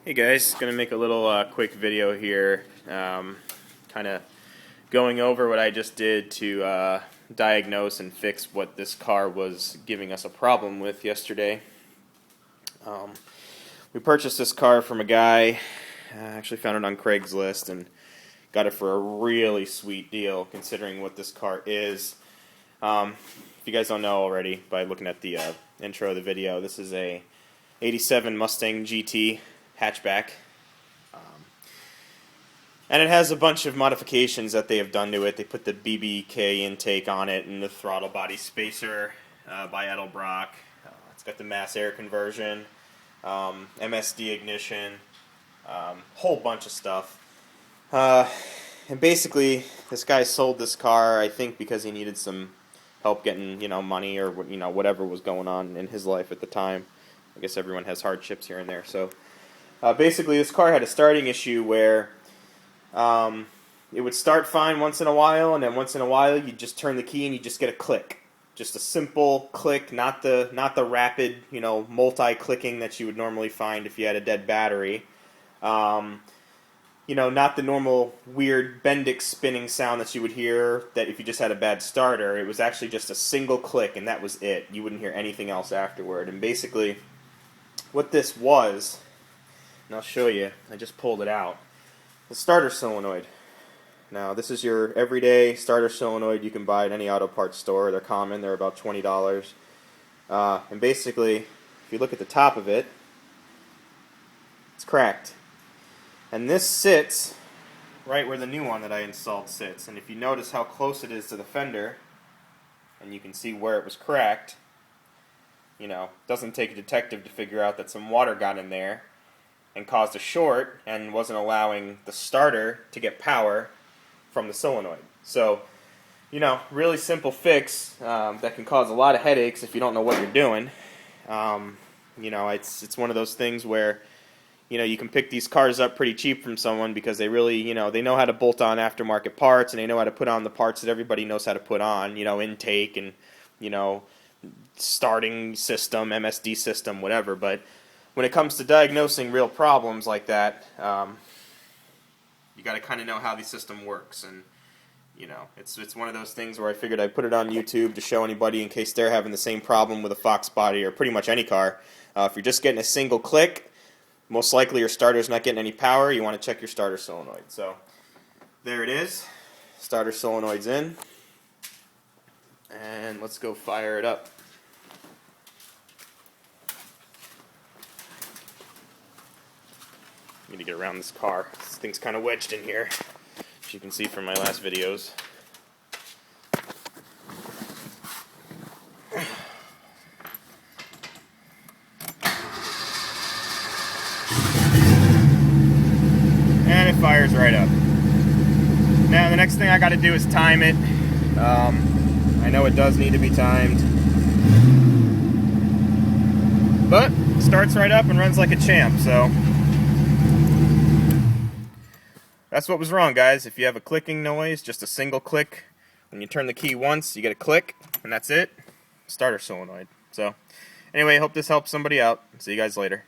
Hey guys, gonna make a little quick video here, kind of going over what I just did to diagnose and fix what this car was giving us a problem with yesterday. We purchased this car from a guy, actually found it on Craigslist and got it for a really sweet deal considering what this car is. If you guys don't know already by looking at the intro of the video, this is a 87 Mustang GT hatchback, and it has a bunch of modifications that they have done to it. They put the BBK intake on it and the throttle body spacer by Edelbrock. It's got the mass air conversion, MSD ignition, whole bunch of stuff. And basically, this guy sold this car, I think, because he needed some help getting, money or whatever was going on in his life at the time. I guess everyone has hardships here and there. So basically, this car had a starting issue where it would start fine once in a while, and then once in a while you just turn the key and you just get a click. Just a simple click, not the rapid, multi-clicking that you would normally find if you had a dead battery. Not the normal weird Bendix spinning sound that you would hear that if you just had a bad starter. It was actually just a single click, and that was it. You wouldn't hear anything else afterward. And basically, what this was, and I'll show you, I just pulled it out, the starter solenoid. Now, this is your everyday starter solenoid you can buy at any auto parts store. They're common. They're about $20. And basically, if you look at the top of it, it's cracked. And this sits right where the new one that I installed sits. And if you notice how close it is to the fender, and you can see where it was cracked, doesn't take a detective to figure out that some water got in there and caused a short and wasn't allowing the starter to get power from the solenoid. So, really simple fix that can cause a lot of headaches if you don't know what you're doing. It's one of those things where you can pick these cars up pretty cheap from someone because they really, they know how to bolt on aftermarket parts, and they know how to put on the parts that everybody knows how to put on, intake and, starting system, MSD system, whatever. But when it comes to diagnosing real problems like that, you got to kind of know how the system works. And, it's one of those things where I figured I'd put it on YouTube to show anybody in case they're having the same problem with a foxbody or pretty much any car. If you're just getting a single click, most likely your starter's not getting any power. You want to check your starter solenoid. So there it is. Starter solenoid's in. And let's go fire it up. I need to get around this car. This thing's kind of wedged in here, as you can see from my last videos. And it fires right up. Now the next thing I got to do is time it. I know it does need to be timed, but it starts right up and runs like a champ. So that's what was wrong, guys. If you have a clicking noise, just a single click, when you turn the key once, you get a click, and that's it. Starter solenoid. So anyway, I hope this helps somebody out. See you guys later.